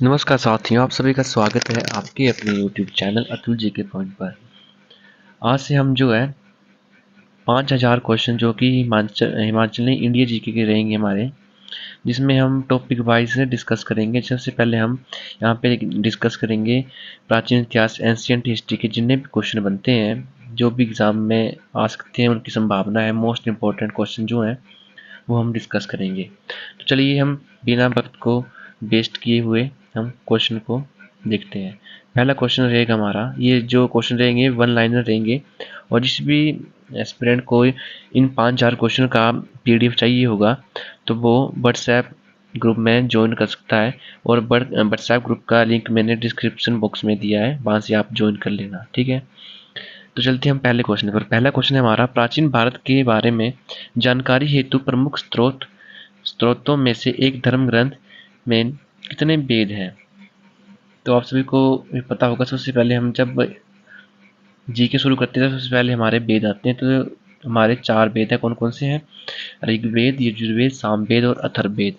नमस्कार साथियों, आप सभी का स्वागत है आपके अपने YouTube चैनल अतुल जी के पॉइंट पर। आज से हम जो है 5000 क्वेश्चन जो कि हिमाचली इंडिया जीके के रहेंगे हमारे, जिसमें हम टॉपिक वाइज से डिस्कस करेंगे। सबसे पहले हम यहाँ पे डिस्कस करेंगे प्राचीन इतिहास, एंशियंट हिस्ट्री के जितने भी क्वेश्चन बनते हैं, जो भी एग्जाम में आ सकते हैं, उनकी संभावना है, मोस्ट इंपॉर्टेंट क्वेश्चन जो हैं वो हम डिस्कस करेंगे। तो चलिए हम बिना वक्त को वेस्ट किए हुए हम क्वेश्चन को देखते हैं। पहला क्वेश्चन रहेगा हमारा, ये जो क्वेश्चन रहेंगे वन लाइनर रहेंगे, और जिस भी एस्पिरेंट को इन 5000 क्वेश्चन का पीडीएफ चाहिए होगा तो वो व्हाट्सएप ग्रुप में ज्वाइन कर सकता है, और व्हाट्सएप ग्रुप का लिंक मैंने डिस्क्रिप्शन बॉक्स में दिया है, वहाँ से आप ज्वाइन कर लेना, ठीक है। तो चलते हैं हम पहले क्वेश्चन पर। पहला क्वेश्चन है हमारा, प्राचीन भारत के बारे में जानकारी हेतु प्रमुख स्रोतों में से एक धर्म ग्रंथ में कितने वेद हैं? तो आप सभी को पता होगा, सबसे पहले हम जब जीके शुरू करते हैं तो सबसे पहले हमारे वेद आते हैं। तो हमारे 4 वेद हैं, कौन कौन से हैं? ऋग्वेद, यजुर्वेद, सामवेद और अथर्ववेद,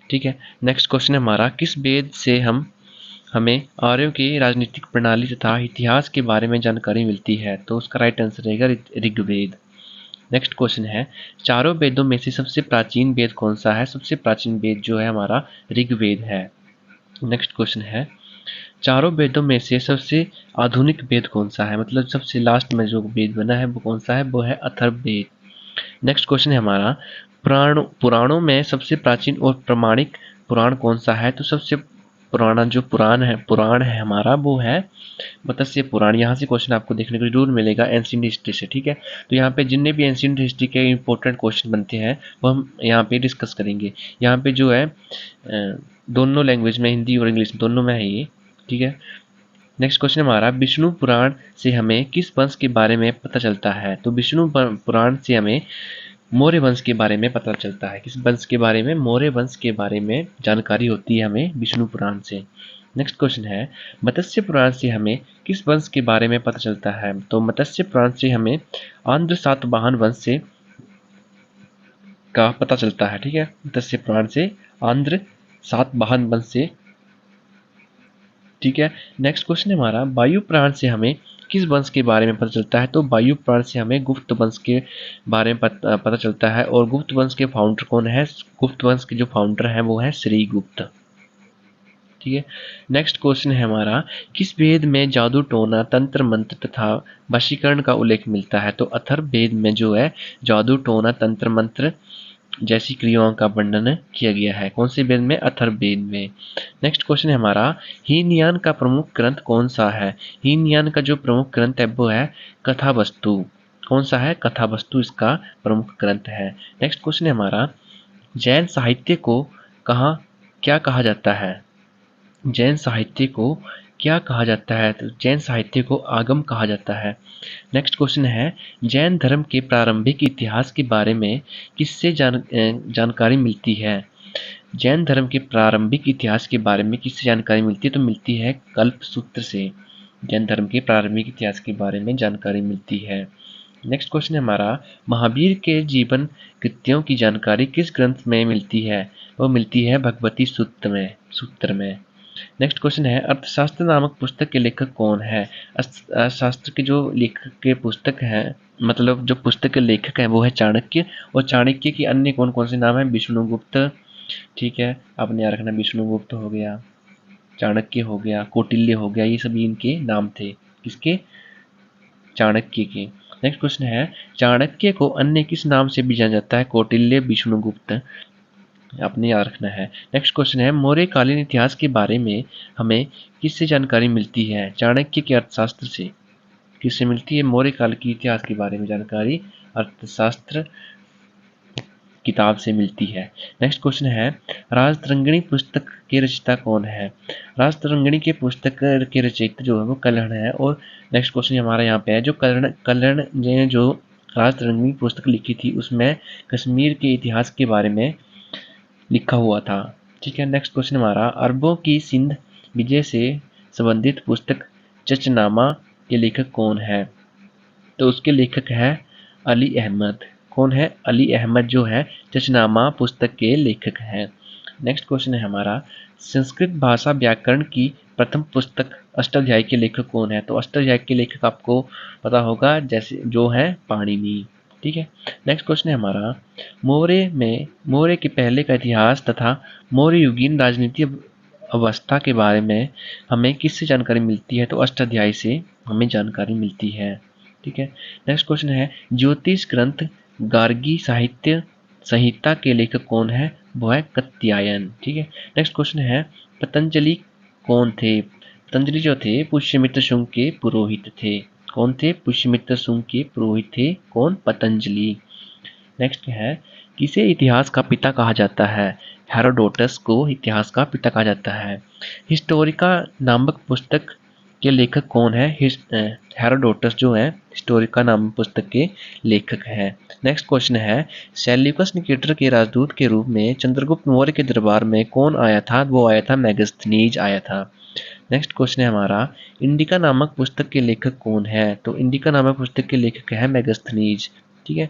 ठीक है। नेक्स्ट क्वेश्चन है हमारा, किस वेद से हमें आर्यों की राजनीतिक प्रणाली तथा इतिहास के बारे में जानकारी मिलती है? तो उसका राइट आंसर रहेगा ऋग्वेद। नेक्स्ट क्वेश्चन है, चारों वेदों में से सबसे प्राचीन वेद कौन सा है? सबसे प्राचीन वेद जो है हमारा ऋग्वेद है। नेक्स्ट क्वेश्चन है, चारों वेदों में से सबसे आधुनिक वेद कौन सा है? मतलब सबसे लास्ट में जो वेद बना है वो कौन सा है? वो है अथर्ववेद। नेक्स्ट क्वेश्चन है हमारा, पुराणों में सबसे प्राचीन और प्रमाणिक पुराण कौन सा है? तो सबसे पुराना जो पुराण है हमारा वो है मत्स्य पुराण। यहाँ से क्वेश्चन आपको देखने को जरूर मिलेगा एंशिएंट हिस्ट्री से, ठीक है। तो यहाँ पे जितने भी एंशिएंट हिस्ट्री के इंपॉर्टेंट क्वेश्चन बनते हैं वो हम यहाँ पे डिस्कस करेंगे। यहाँ पे जो है दोनों लैंग्वेज में, हिंदी और इंग्लिश दोनों में है ये, ठीक है। नेक्स्ट क्वेश्चन हमारा, विष्णु पुराण से हमें किस वंश के बारे में पता चलता है? तो विष्णु पुराण से हमें मौर्य वंश के बारे में पता चलता है। किस वंश के बारे में? मौर्य वंश के बारे में जानकारी होती है हमें विष्णु पुराण से। नेक्स्ट क्वेश्चन है, मत्स्य पुराण से हमें किस वंश के बारे में पता चलता है? तो मत्स्य पुराण से हमें आंध्र सातवाहन वंश से का पता चलता है, ठीक है। मत्स्य पुराण से आंध्र सातवाहन वंश से, ठीक है। नेक्स्ट क्वेश्चन है हमारा, वायु पुराण से हमें किस वंश के बारे में पता चलता है? तो वायु पुराण से हमें गुप्त वंश के बारे में पता चलता है, और गुप्त वंश के फाउंडर कौन है? गुप्त वंश के जो फाउंडर है वो है श्रीगुप्त, ठीक है। नेक्स्ट क्वेश्चन है हमारा, किस वेद में जादू टोना तंत्र मंत्र तथा वशीकरण का उल्लेख मिलता है? तो अथर्ववेद में जो है जादू टोना तंत्र मंत्र जैसी क्रियाओं का वर्णन किया गया है। कौन से वेद में? अथर्ववेद में। नेक्स्ट क्वेश्चन है हमारा, हीनयान का प्रमुख ग्रंथ कौन सा है? हीनयान का जो प्रमुख ग्रंथ है वो है कथावस्तु। कौन सा है? कथावस्तु इसका प्रमुख ग्रंथ है। नेक्स्ट क्वेश्चन है हमारा, जैन साहित्य को कहा क्या कहा जाता है? जैन साहित्य को क्या कहा जाता है? तो जैन साहित्य को आगम कहा जाता है। नेक्स्ट क्वेश्चन है, जैन धर्म के प्रारंभिक इतिहास के बारे में किससे जानकारी मिलती है? जैन धर्म के प्रारंभिक इतिहास के बारे में किससे जानकारी मिलती है? तो मिलती है कल्पसूत्र से। जैन धर्म के प्रारंभिक इतिहास के बारे में जानकारी मिलती है। नेक्स्ट क्वेश्चन है हमारा, महावीर के जीवन कृत्यों की जानकारी किस ग्रंथ में मिलती है? वो मिलती है भगवती सूत्र में। नेक्स्ट क्वेश्चन है, अर्थशास्त्र नामक पुस्तक के लेखक कौन है? अर्थशास्त्र के जो लेखक के पुस्तक है, मतलब जो पुस्तक के लेखक है वो है चाणक्य, और चाणक्य की अन्य कौन कौन से नाम है? विष्णुगुप्त, ठीक है, आपने याद रखना, विष्णुगुप्त हो गया, चाणक्य हो गया, कौटिल्य हो गया, ये सभी इनके नाम थे। किसके? चाणक्य के। नेक्स्ट क्वेश्चन है, चाणक्य को अन्य किस नाम से भी जाना जाता है? कौटिल्य, विष्णुगुप्त, आपने याद रखना है। नेक्स्ट क्वेश्चन है, मौर्यकालीन इतिहास के बारे में हमें किससे जानकारी मिलती है? चाणक्य के अर्थशास्त्र से। किससे मिलती है? मौर्यकाल की इतिहास के बारे में जानकारी अर्थशास्त्र किताब से मिलती है। नेक्स्ट क्वेश्चन है, राजतरंगिणी पुस्तक के रचयिता कौन है? राजतरंगिणी के पुस्तक के रचयिता जो है वो कर्ण है। और नेक्स्ट क्वेश्चन हमारा यहाँ पे है, जो कर्ण ने जो राजतरंगिणी पुस्तक लिखी थी उसमें कश्मीर के इतिहास के बारे में लिखा हुआ था, ठीक है। नेक्स्ट क्वेश्चन हमारा, अरबों की सिंध विजय से संबंधित पुस्तक चचनामा के लेखक कौन है? तो उसके लेखक है अली अहमद। कौन है? अली अहमद जो है चचनामा पुस्तक के लेखक हैं। नेक्स्ट क्वेश्चन है हमारा, संस्कृत भाषा व्याकरण की प्रथम पुस्तक अष्टाध्यायी के लेखक कौन है? तो अष्टाध्यायी के लेखक आपको पता होगा, जैसे जो है पाणिनि। ठीक है। नेक्स्ट क्वेश्चन है हमारा, मौर्य के पहले का इतिहास तथा मौर्य युगीन राजनीति अवस्था के बारे में हमें किससे जानकारी मिलती है? तो अष्टाध्यायी से हमें जानकारी मिलती है। ठीक है। नेक्स्ट क्वेश्चन है, ज्योतिष ग्रंथ गार्गी साहित्य संहिता के लेखक कौन है? वो है कात्यायन। ठीक है। नेक्स्ट क्वेश्चन है, पतंजलि कौन थे? पतंजलि जो थे पुष्यमित्र शुंग के पुरोहित थे। कौन थे? पुष्यमित्र शुंग के पुरोहित थे। कौन? पतंजलि। नेक्स्ट है, किसे इतिहास का पिता कहा जाता है? हेरोडोटस को इतिहास का पिता कहा जाता है। हिस्टोरिका नामक पुस्तक के लेखक कौन है? हेरोडोटस जो है हिस्टोरिका नामक पुस्तक के लेखक हैं। नेक्स्ट क्वेश्चन है, सेल्यूकस निकेटर के राजदूत के रूप में चंद्रगुप्त मौर्य के दरबार में कौन आया था? वो आया था मेगास्थनीज आया था। नेक्स्ट क्वेश्चन है हमारा, इंडिका नामक पुस्तक के लेखक कौन है? तो इंडिका नामक पुस्तक के लेखक है मेगास्थनीज। ठीक है।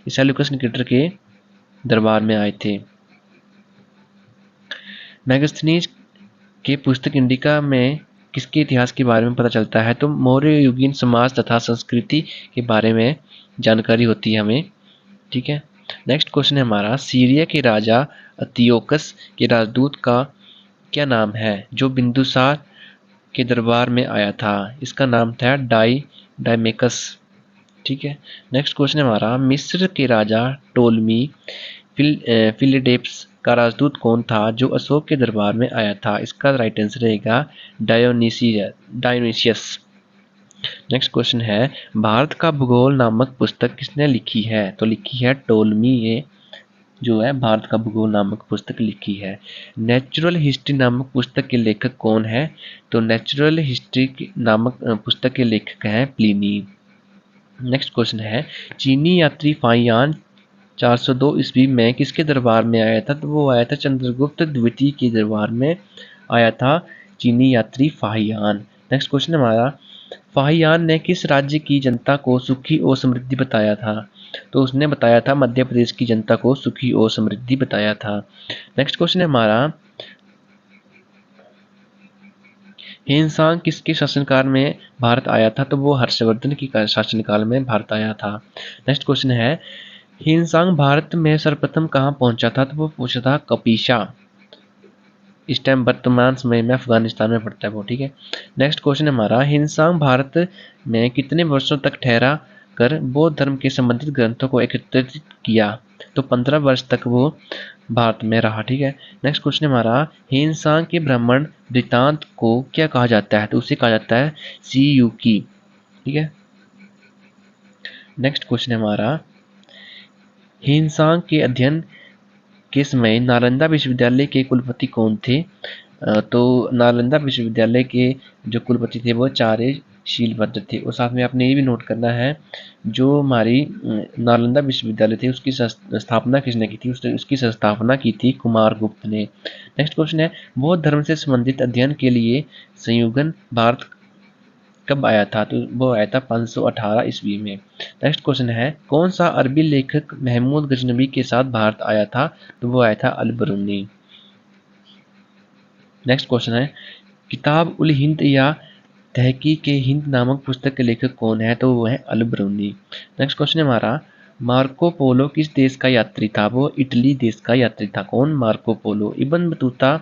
सेल्यूकस निकेटर के दरबार में आए थे। मेगास्थनीज के पुस्तक इंडिका में किसके इतिहास के बारे में पता चलता है? तो मौर्य युगीन समाज तथा संस्कृति के बारे में जानकारी होती है हमें। ठीक है। नेक्स्ट क्वेश्चन है हमारा, सीरिया के राजा अंतियोकस के राजदूत का क्या नाम है जो बिंदुसार के दरबार में आया था? इसका नाम था डायमेकस। ठीक है। नेक्स्ट क्वेश्चन है हमारा, मिस्र के राजा टोलमी फिलिडेप्स का राजदूत कौन था जो अशोक के दरबार में आया था? इसका राइट आंसर रहेगा डायोनिसियस। नेक्स्ट क्वेश्चन है, भारत का भूगोल नामक पुस्तक किसने लिखी है? तो लिखी है टोलमी ने जो है भारत का भूगोल नामक पुस्तक लिखी है। नेचुरल हिस्ट्री नामक पुस्तक के लेखक कौन है? तो नेचुरल हिस्ट्री नामक पुस्तक के लेखक हैं प्लिनी। नेक्स्ट क्वेश्चन है, चीनी यात्री फाहियान 402 ईस्वी में किसके दरबार में आया था? तो वो आया था चंद्रगुप्त द्वितीय के दरबार में आया था चीनी यात्री फाहियान। नेक्स्ट क्वेश्चन हमारा, फाहियान ने किस राज्य की जनता को सुखी और समृद्धि बताया था? तो उसने बताया था मध्य प्रदेश की जनता को सुखी और समृद्धि बताया था। नेक्स्ट क्वेश्चन है हमारा, हिंसांग किसके शासनकाल में भारत आया था? तो वो हर्षवर्धन की शासनकाल में भारत आया था। नेक्स्ट क्वेश्चन है, हिंसांग भारत में सर्वप्रथम कहाँ पहुंचा था? तो वो पहुंचा था कपिशा। इस टाइम वर्तमान समय में अफगानिस्तान में पड़ता है वो। ठीक है। नेक्स्ट क्वेश्चन हमारा, हिंसांग भारत में कितने वर्षों तक ठहरा कर बौद्ध धर्म के संबंधित ग्रंथों को एकत्रित किया? तो 15 वर्ष तक वो भारत में रहा। ठीक है। नेक्स्ट क्वेश्चन हमारा, हिंसांग के ब्राह्मण वृत्तांत को क्या कहा जाता है? तो उसे कहा जाता है सीयूकी। ठीक है। नेक्स्ट क्वेश्चन हमारा, हिंसांग के अध्ययन के समय नालंदा विश्वविद्यालय के कुलपति कौन थे? तो नालंदा विश्वविद्यालय के जो कुलपति थे वो आचार्य शीलभद्र थे। और साथ में आपने ये भी नोट करना है, जो हमारी नालंदा विश्वविद्यालय थे उसकी स्थापना किसने की थी? उसकी स्थापना की थी कुमारगुप्त ने। नेक्स्ट क्वेश्चन है, बौद्ध धर्म से संबंधित अध्ययन के लिए संयुगन भारत कब आया था? तो वो आया था 518 ईस्वी में। नेक्स्ट क्वेश्चन है, कौन सा अरबी लेखक महमूद गजनवी के साथ भारत आया था? तो वो आया था अल बरूनी। नेक्स्ट क्वेश्चन है, किताब उल हिंद या तहकीक हिंद नामक पुस्तक के लेखक कौन है? तो वो है अल बरूनी। नेक्स्ट क्वेश्चन है हमारा, मार्को पोलो किस देश का यात्री था? वो इटली देश का यात्री था। कौन? Marco Polo. इब्न बतूता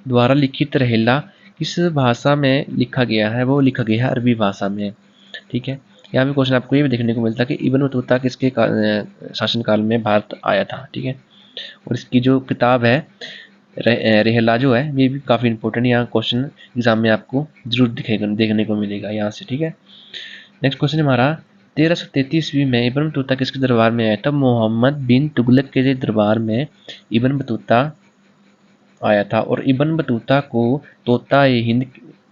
द्वारा लिखित रहेला किस भाषा में लिखा गया है? वो लिखा गया है अरबी भाषा में। ठीक है। यहाँ पे क्वेश्चन आपको ये भी देखने को मिलता है कि इब्न बतूता किसके शासनकाल में भारत आया था। ठीक है। और इसकी जो किताब है रेहला जो है ये भी काफ़ी इंपॉर्टेंट, यहाँ क्वेश्चन एग्जाम में आपको जरूर दिखेगा, देखने को मिलेगा यहाँ से। ठीक है। नेक्स्ट क्वेश्चन हमारा, 1333 ईस्वी में इब्न बतूता किसके दरबार में आया था? मोहम्मद बिन तुगलक के दरबार में इब्न बतूता आया था। और इब्न बतूता को तोता ए हिंद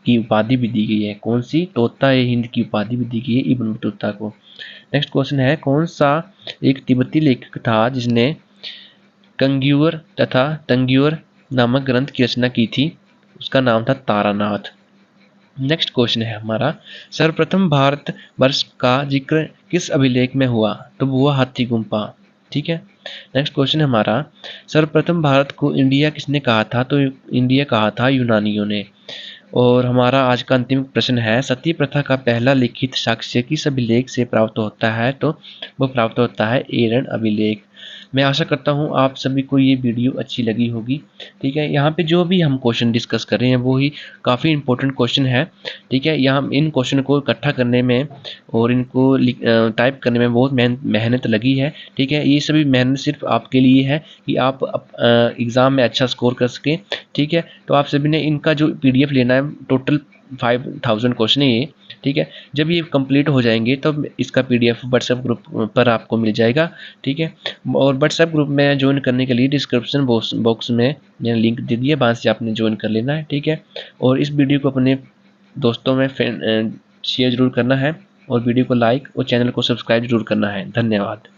की उपाधि भी दी गई है। कौन सी? तोता ए हिंद की उपाधि भी दी गई है इब्न बतूता को। नेक्स्ट क्वेश्चन है, कौन सा एक तिब्बती लेखक था जिसने कंग्यूर तथा तंग्यूर नामक ग्रंथ की रचना की थी? उसका नाम था तारानाथ। नेक्स्ट क्वेश्चन है हमारा, सर्वप्रथम भारत वर्ष का जिक्र किस अभिलेख में हुआ? तो वो हुआ हाथी गुम्फा। ठीक है। नेक्स्ट क्वेश्चन है हमारा, सर्वप्रथम भारत को इंडिया किसने कहा था? तो इंडिया कहा था यूनानियों ने। और हमारा आज का अंतिम प्रश्न है, सती प्रथा का पहला लिखित साक्ष्य किस अभिलेख से प्राप्त होता है? तो वो प्राप्त होता है एरन अभिलेख। मैं आशा करता हूँ आप सभी को ये वीडियो अच्छी लगी होगी। ठीक है, यहाँ पे जो भी हम क्वेश्चन डिस्कस कर रहे हैं वो ही काफ़ी इंपॉर्टेंट क्वेश्चन है। ठीक है, यहाँ इन क्वेश्चन को इकट्ठा करने में और इनको टाइप करने में बहुत मेहनत लगी है। ठीक है, ये सभी मेहनत सिर्फ आपके लिए है कि आप एग्ज़ाम में अच्छा स्कोर कर सकें। ठीक है, तो आप सभी ने इनका जो पीडीएफ लेना है, टोटल 5000 क्वेश्चन है ये। ठीक है, जब ये कंप्लीट हो जाएंगे तब इसका पीडीएफ व्हाट्सएप ग्रुप पर आपको मिल जाएगा। ठीक है, और व्हाट्सएप ग्रुप में ज्वाइन करने के लिए डिस्क्रिप्शन बॉक्स में मैंने लिंक दे दिया, वहाँ से आपने ज्वाइन कर लेना है। ठीक है, और इस वीडियो को अपने दोस्तों में शेयर जरूर करना है, और वीडियो को लाइक और चैनल को सब्सक्राइब जरूर करना है। धन्यवाद।